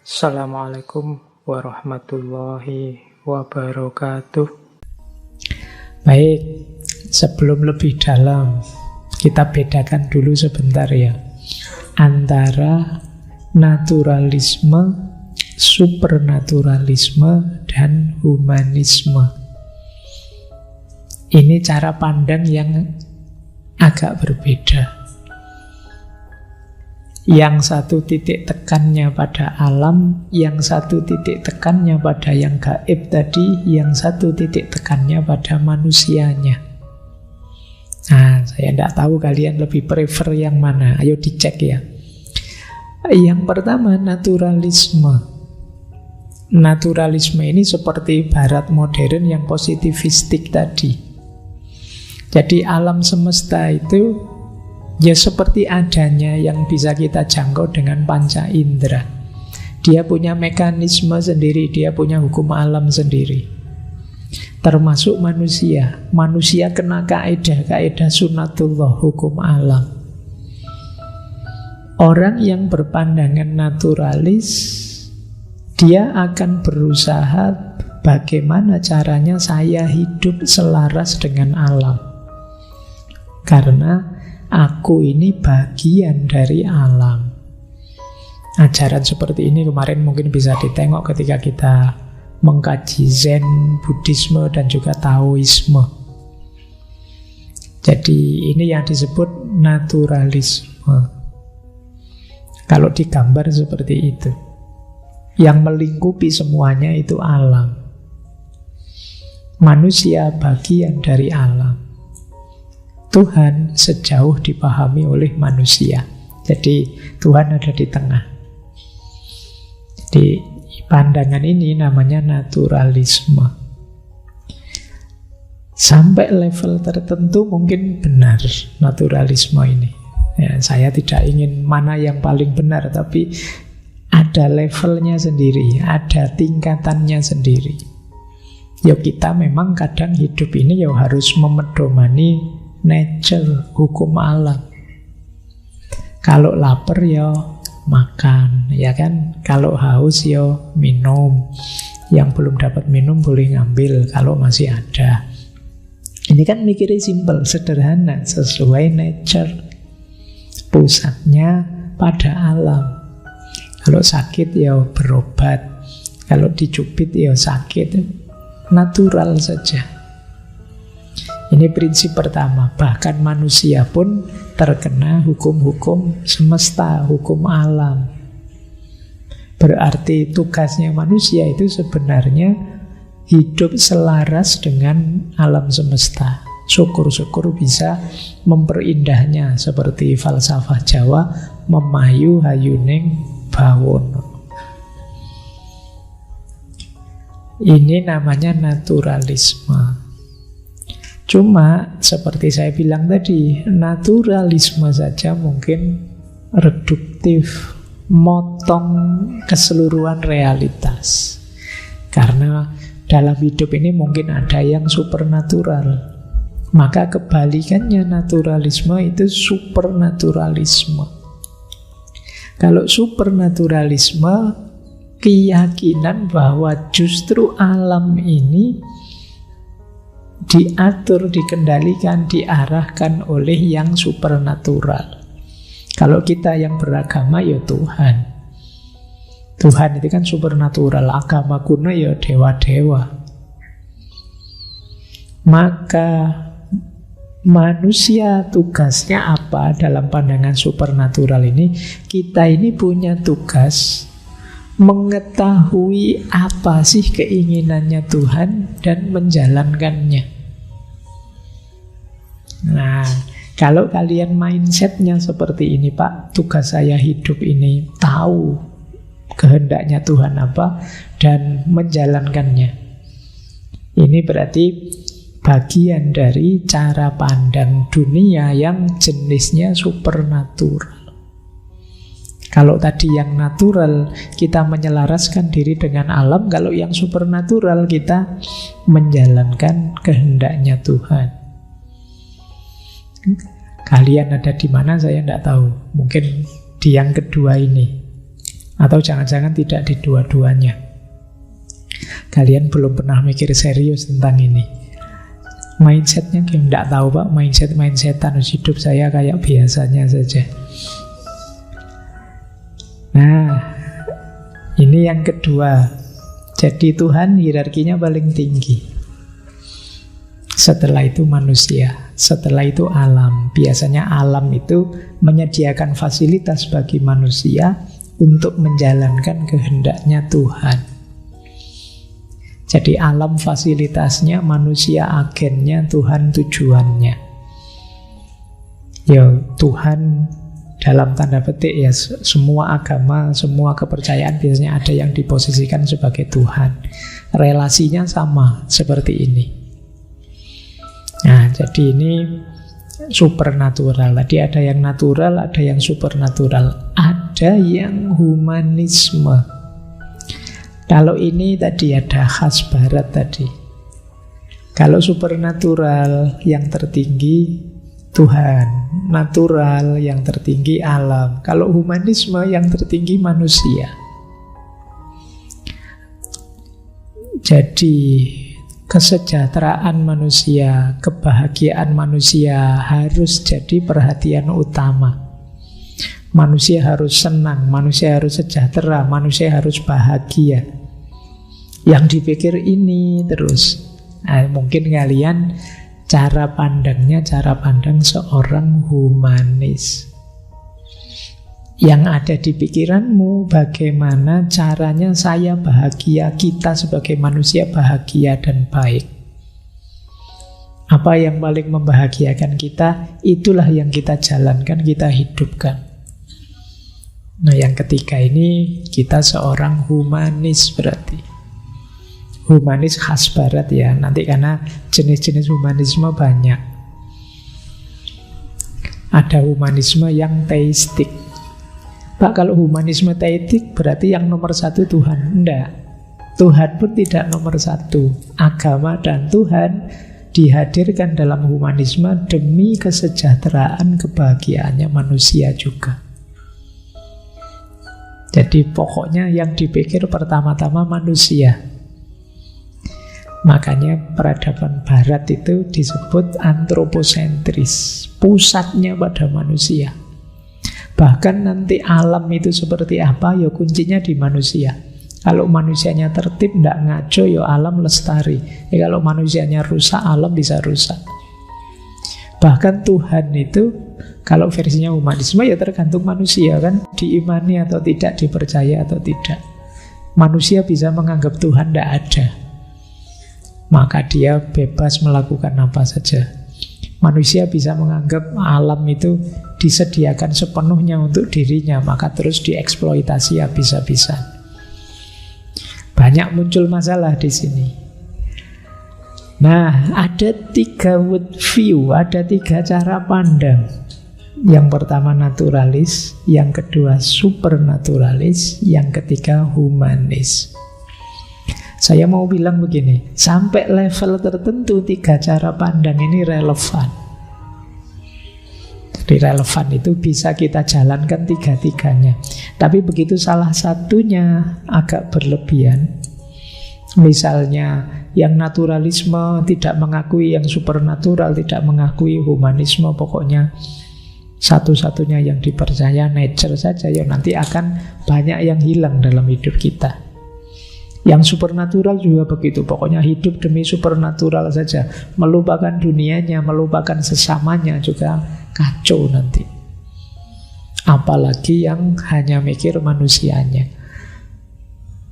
Assalamualaikum warahmatullahi wabarakatuh. Baik, sebelum lebih dalam, kita bedakan dulu sebentar ya antara naturalisme, supernaturalisme, dan humanisme. Ini cara pandang yang agak berbeda. Yang satu titik tekannya pada alam, yang satu titik tekannya pada yang gaib tadi, yang satu titik tekannya pada manusianya. Nah, saya tidak tahu kalian lebih prefer yang mana. Ayo dicek ya. Yang pertama, naturalisme. Naturalisme ini seperti barat modern yang positivistik tadi. Jadi alam semesta itu ya seperti adanya yang bisa kita jangkau dengan panca indera. Dia punya mekanisme sendiri, dia punya hukum alam sendiri. Termasuk manusia. Manusia kena kaidah sunnatullah, hukum alam. Orang yang berpandangan naturalis, dia akan berusaha bagaimana caranya saya hidup selaras dengan alam. Karena aku ini bagian dari alam. Ajaran seperti ini kemarin mungkin bisa ditengok ketika kita mengkaji Zen, Buddhisme, dan juga Taoisme. Jadi ini yang disebut naturalisme. Kalau digambar seperti itu. Yang melingkupi semuanya itu alam. Manusia bagian dari alam. Tuhan sejauh dipahami oleh manusia. Jadi Tuhan ada di tengah. Jadi pandangan ini namanya naturalisme. Sampai level tertentu mungkin benar naturalisme ini. Ya, saya tidak ingin mana yang paling benar, tapi ada levelnya sendiri, ada tingkatannya sendiri. Ya kita memang kadang hidup ini ya harus memedomani nature, hukum alam. Kalau lapar ya makan, ya kan? Kalau haus ya minum. Yang belum dapat minum boleh ngambil kalau masih ada. Ini kan mikirnya simple, sederhana, sesuai nature. Pusatnya pada alam. Kalau sakit ya berobat. Kalau dicubit ya sakit. Natural saja. Ini prinsip pertama. Bahkan manusia pun terkena hukum-hukum semesta, hukum alam. Berarti tugasnya manusia itu sebenarnya hidup selaras dengan alam semesta. Syukur-syukur bisa memperindahnya, seperti falsafah Jawa, memayu hayuning bawono. Ini namanya naturalisme. Cuma seperti saya bilang tadi, naturalisme saja mungkin reduktif, motong keseluruhan realitas. Karena dalam hidup ini mungkin ada yang supernatural. Maka kebalikannya naturalisme itu supernaturalisme. Kalau supernaturalisme, keyakinan bahwa justru alam ini diatur, dikendalikan, diarahkan oleh yang supernatural. Kalau kita yang beragama ya Tuhan. Tuhan itu kan supernatural. Agama kuno ya dewa-dewa. Maka manusia tugasnya apa dalam pandangan supernatural ini? Kita ini punya tugas mengetahui apa sih keinginannya Tuhan dan menjalankannya. Nah, kalau kalian mindsetnya seperti ini, Pak, tugas saya hidup ini tahu kehendaknya Tuhan apa dan menjalankannya. Ini berarti bagian dari cara pandang dunia yang jenisnya supernatural. Kalau tadi yang natural kita menyelaraskan diri dengan alam, kalau yang supernatural kita menjalankan kehendaknya Tuhan. Kalian ada di mana saya tidak tahu. Mungkin di yang kedua ini. Atau jangan-jangan tidak di dua-duanya. Kalian belum pernah mikir serius tentang ini. Mindsetnya tidak tahu Pak, mindsetan hidup saya kayak biasanya saja. Nah, ini yang kedua. Jadi Tuhan hierarkinya paling tinggi. Setelah itu manusia, setelah itu alam. Biasanya alam itu menyediakan fasilitas bagi manusia untuk menjalankan kehendaknya Tuhan. Jadi alam fasilitasnya, manusia agennya, Tuhan tujuannya. Ya Tuhan dalam tanda petik ya, semua agama, semua kepercayaan biasanya ada yang diposisikan sebagai Tuhan. Relasinya sama seperti ini. Nah, jadi ini supernatural. Tadi ada yang natural, ada yang supernatural, ada yang humanisme. Kalau ini tadi ada khas barat tadi. Kalau supernatural yang tertinggi Tuhan, natural yang tertinggi alam. Kalau humanisme yang tertinggi manusia. Jadi kesejahteraan manusia, kebahagiaan manusia harus jadi perhatian utama. Manusia harus senang, manusia harus sejahtera, manusia harus bahagia. Yang dipikir ini terus. Nah, mungkin kalian cara pandang seorang humanis. Yang ada di pikiranmu, bagaimana caranya saya bahagia, kita sebagai manusia bahagia dan baik. Apa yang paling membahagiakan kita, itulah yang kita jalankan, kita hidupkan. Nah, yang ketiga ini kita seorang humanis berarti. Humanis khas barat ya. Nanti karena jenis-jenis humanisme banyak. Ada humanisme yang teistik. Pak, kalau humanisme teistik berarti yang nomor satu Tuhan. Enggak. Tuhan pun tidak nomor satu. Agama dan Tuhan dihadirkan dalam humanisme demi kesejahteraan kebahagiaannya manusia juga. Jadi pokoknya yang dipikir pertama-tama manusia. Makanya peradaban barat itu disebut antroposentris. Pusatnya pada manusia. Bahkan nanti alam itu seperti apa, ya kuncinya di manusia. Kalau manusianya tertib, tidak ngaco, ya alam lestari. Kalau manusianya rusak, alam bisa rusak. Bahkan Tuhan itu, kalau versinya humanisme ya tergantung manusia kan, diimani atau tidak, dipercaya atau tidak. Manusia bisa menganggap Tuhan tidak ada, maka dia bebas melakukan apa saja. Manusia bisa menganggap alam itu disediakan sepenuhnya untuk dirinya, maka terus dieksploitasi habis-habisan. Banyak muncul masalah di sini. Nah, ada 3 world view, ada 3 cara pandang. Yang pertama naturalis, yang kedua supernaturalis, yang ketiga humanis. Saya mau bilang begini, sampai level tertentu 3 cara pandang ini relevan. Jadi relevan itu bisa kita jalankan 3-tiganya. Tapi begitu salah satunya agak berlebihan, misalnya yang naturalisme tidak mengakui yang supernatural, tidak mengakui humanisme, pokoknya satu-satunya yang dipercaya nature saja, ya nanti akan banyak yang hilang dalam hidup kita. Yang supernatural juga begitu, pokoknya hidup demi supernatural saja, melupakan dunianya, melupakan sesamanya, juga kacau nanti. Apalagi yang hanya mikir manusianya.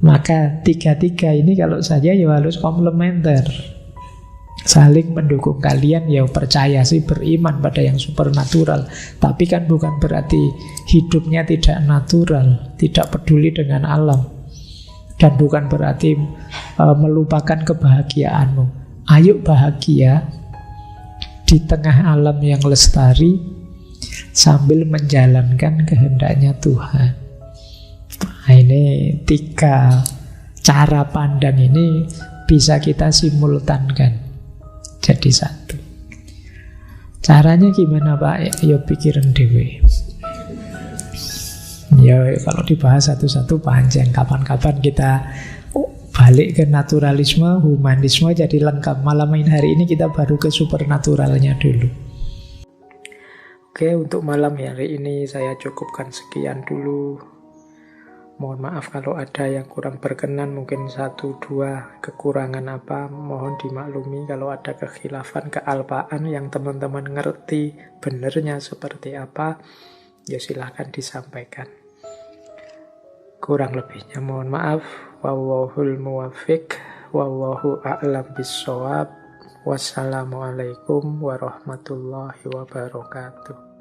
Maka 3-3 ini kalau saja ya harus komplementer, saling mendukung. Kalian ya percaya sih, beriman pada yang supernatural, tapi kan bukan berarti hidupnya tidak natural, tidak peduli dengan alam. Dan bukan berarti melupakan kebahagiaanmu. Ayo bahagia di tengah alam yang lestari sambil menjalankan kehendaknya Tuhan. Nah, ini 3 cara pandang ini bisa kita simultankan jadi satu. Caranya gimana Pak? Ayo pikirin dewe. Ya kalau dibahas satu-satu panjang. Kapan-kapan kita balik ke naturalisme, humanisme jadi lengkap. Malam hari ini kita baru ke supernaturalnya dulu. Oke, untuk malam hari ini saya cukupkan sekian dulu. Mohon maaf kalau ada yang kurang berkenan, mungkin 1-2 kekurangan apa, mohon dimaklumi. Kalau ada kekhilafan, kealpaan yang teman-teman ngerti benernya seperti apa, ya silahkan disampaikan. Kurang lebihnya mohon maaf. Wallahul muwaffiq, wallahu a'lam bissawab. Wassalamualaikum warahmatullahi wabarakatuh.